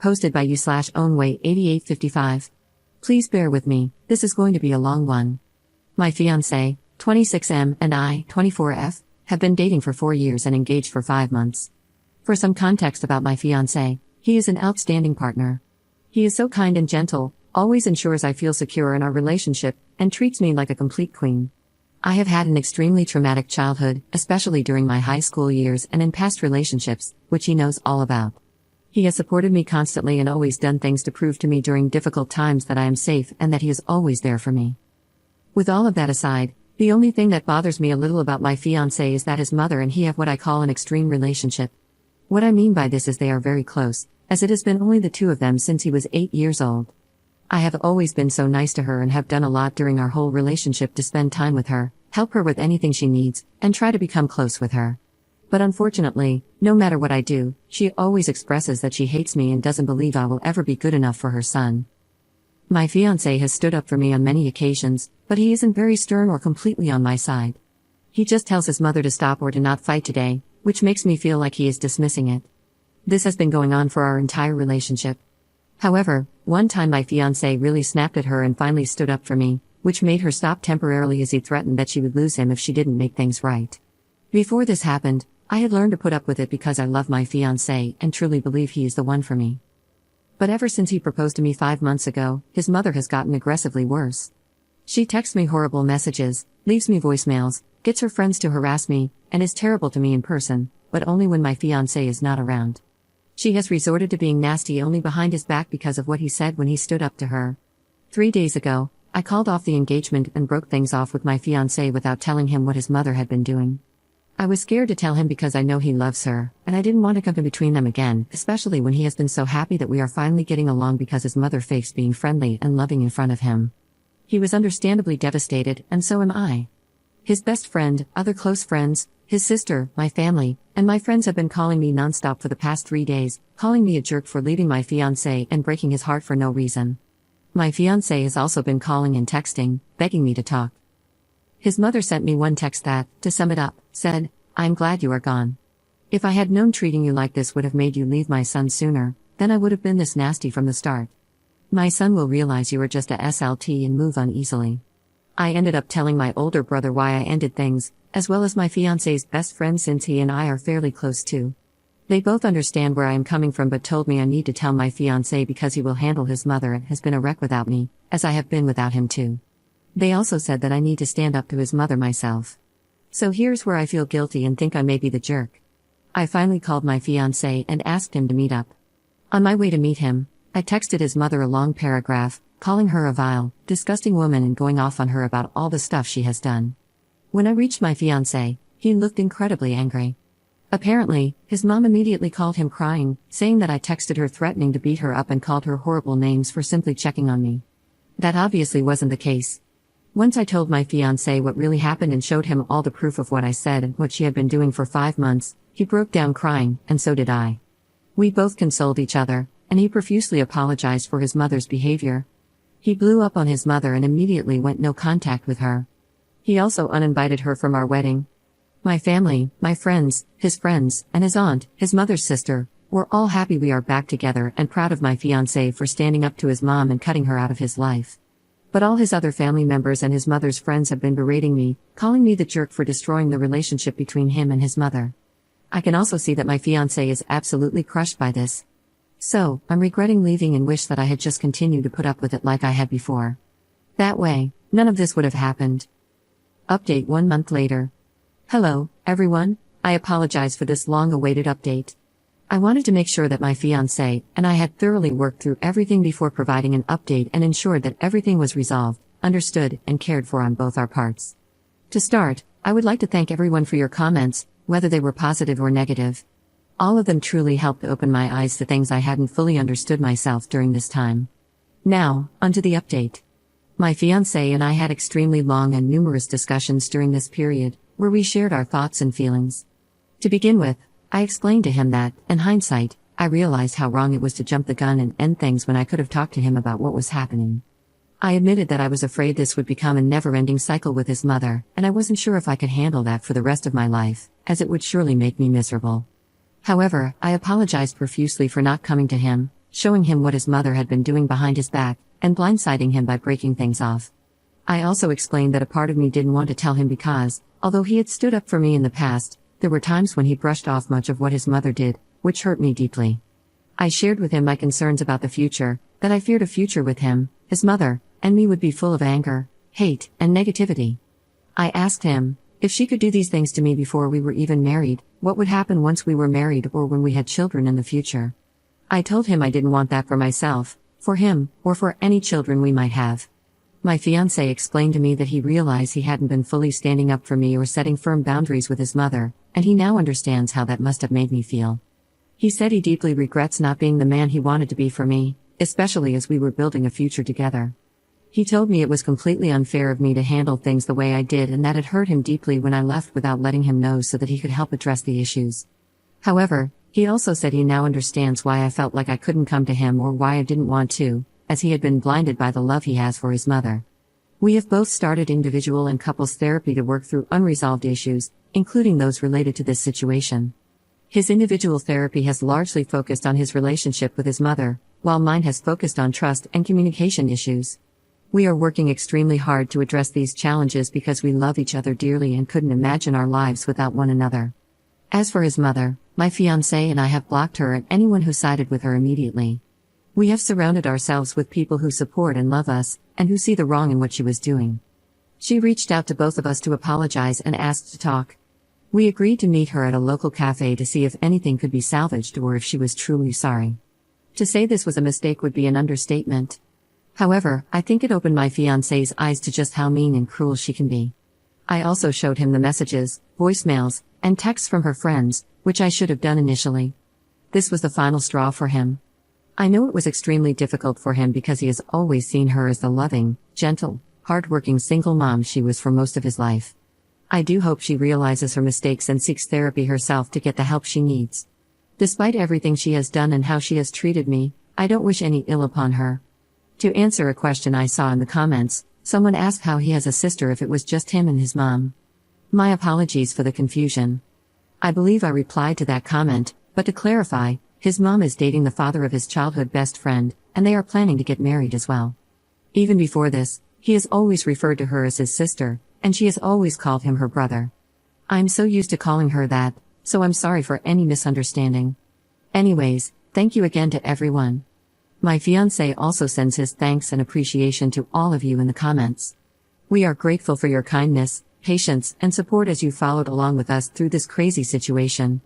Hosted by you/ownway8855. Please bear with me, this is going to be a long one. My fiancé, 26M, and I, 24F, have been dating for 4 years and engaged for 5 months. For some context about my fiancé, he is an outstanding partner. He is so kind and gentle, always ensures I feel secure in our relationship, and treats me like a complete queen. I have had an extremely traumatic childhood, especially during my high school years and in past relationships, which he knows all about. He has supported me constantly and always done things to prove to me during difficult times that I am safe and that he is always there for me. With all of that aside, the only thing that bothers me a little about my fiancé is that his mother and he have what I call an extreme relationship. What I mean by this is they are very close, as it has been only the two of them since he was 8 years old. I have always been so nice to her and have done a lot during our whole relationship to spend time with her, help her with anything she needs, and try to become close with her. But unfortunately, no matter what I do, she always expresses that she hates me and doesn't believe I will ever be good enough for her son. My fiancé has stood up for me on many occasions, but he isn't very stern or completely on my side. He just tells his mother to stop or to not fight today, which makes me feel like he is dismissing it. This has been going on for our entire relationship. However, one time my fiancé really snapped at her and finally stood up for me, which made her stop temporarily as he threatened that she would lose him if she didn't make things right. Before this happened, I had learned to put up with it because I love my fiancé and truly believe he is the one for me. But ever since he proposed to me 5 months ago, his mother has gotten aggressively worse. She texts me horrible messages, leaves me voicemails, gets her friends to harass me, and is terrible to me in person, but only when my fiancé is not around. She has resorted to being nasty only behind his back because of what he said when he stood up to her. 3 days ago, I called off the engagement and broke things off with my fiancé without telling him what his mother had been doing. I was scared to tell him because I know he loves her, and I didn't want to come in between them again, especially when he has been so happy that we are finally getting along because his mother fakes being friendly and loving in front of him. He was understandably devastated, and so am I. His best friend, other close friends, his sister, my family, and my friends have been calling me nonstop for the past 3 days, calling me a jerk for leaving my fiancé and breaking his heart for no reason. My fiancé has also been calling and texting, begging me to talk. His mother sent me one text that, to sum it up, said, "I'm glad you are gone. If I had known treating you like this would have made you leave my son sooner, then I would have been this nasty from the start. My son will realize you are just a SLT and move on easily." I ended up telling my older brother why I ended things, as well as my fiancé's best friend since he and I are fairly close too. They both understand where I am coming from but told me I need to tell my fiancé because he will handle his mother and has been a wreck without me, as I have been without him too. They also said that I need to stand up to his mother myself. So here's where I feel guilty and think I may be the jerk. I finally called my fiancé and asked him to meet up. On my way to meet him, I texted his mother a long paragraph, calling her a vile, disgusting woman and going off on her about all the stuff she has done. When I reached my fiancé, he looked incredibly angry. Apparently, his mom immediately called him crying, saying that I texted her threatening to beat her up and called her horrible names for simply checking on me. That obviously wasn't the case. Once I told my fiancé what really happened and showed him all the proof of what I said and what she had been doing for 5 months, he broke down crying, and so did I. We both consoled each other, and he profusely apologized for his mother's behavior. He blew up on his mother and immediately went no contact with her. He also uninvited her from our wedding. My family, my friends, and his aunt, his mother's sister, were all happy we are back together and proud of my fiancé for standing up to his mom and cutting her out of his life. But all his other family members and his mother's friends have been berating me, calling me the jerk for destroying the relationship between him and his mother. I can also see that my fiancé is absolutely crushed by this. So, I'm regretting leaving and wish that I had just continued to put up with it like I had before. That way, none of this would have happened. Update 1 month later. Hello, everyone, I apologize for this long-awaited update. I wanted to make sure that my fiancé and I had thoroughly worked through everything before providing an update and ensured that everything was resolved, understood, and cared for on both our parts. To start, I would like to thank everyone for your comments, whether they were positive or negative. All of them truly helped open my eyes to things I hadn't fully understood myself during this time. Now, onto the update. My fiancé and I had extremely long and numerous discussions during this period, where we shared our thoughts and feelings. To begin with, I explained to him that, in hindsight, I realized how wrong it was to jump the gun and end things when I could have talked to him about what was happening. I admitted that I was afraid this would become a never-ending cycle with his mother, and I wasn't sure if I could handle that for the rest of my life, as it would surely make me miserable. However, I apologized profusely for not coming to him, showing him what his mother had been doing behind his back, and blindsiding him by breaking things off. I also explained that a part of me didn't want to tell him because, although he had stood up for me in the past, there were times when he brushed off much of what his mother did, which hurt me deeply. I shared with him my concerns about the future, that I feared a future with him, his mother, and me would be full of anger, hate, and negativity. I asked him, if she could do these things to me before we were even married, what would happen once we were married or when we had children in the future? I told him I didn't want that for myself, for him, or for any children we might have. My fiancé explained to me that he realized he hadn't been fully standing up for me or setting firm boundaries with his mother, and he now understands how that must have made me feel. He said he deeply regrets not being the man he wanted to be for me, especially as we were building a future together. He told me it was completely unfair of me to handle things the way I did and that it hurt him deeply when I left without letting him know so that he could help address the issues. However, he also said he now understands why I felt like I couldn't come to him or why I didn't want to, as he had been blinded by the love he has for his mother. We have both started individual and couples therapy to work through unresolved issues, including those related to this situation. His individual therapy has largely focused on his relationship with his mother, while mine has focused on trust and communication issues. We are working extremely hard to address these challenges because we love each other dearly and couldn't imagine our lives without one another. As for his mother, my fiancé and I have blocked her and anyone who sided with her immediately. We have surrounded ourselves with people who support and love us, and who see the wrong in what she was doing. She reached out to both of us to apologize and asked to talk. We agreed to meet her at a local cafe to see if anything could be salvaged or if she was truly sorry. To say this was a mistake would be an understatement. However, I think it opened my fiancé's eyes to just how mean and cruel she can be. I also showed him the messages, voicemails, and texts from her friends, which I should have done initially. This was the final straw for him. I know it was extremely difficult for him because he has always seen her as the loving, gentle, hardworking single mom she was for most of his life. I do hope she realizes her mistakes and seeks therapy herself to get the help she needs. Despite everything she has done and how she has treated me, I don't wish any ill upon her. To answer a question I saw in the comments, someone asked how he has a sister if it was just him and his mom. My apologies for the confusion. I believe I replied to that comment, but to clarify, his mom is dating the father of his childhood best friend, and they are planning to get married as well. Even before this, he has always referred to her as his sister, and she has always called him her brother. I'm so used to calling her that, so I'm sorry for any misunderstanding. Anyways, thank you again to everyone. My fiancé also sends his thanks and appreciation to all of you in the comments. We are grateful for your kindness, patience, and support as you followed along with us through this crazy situation.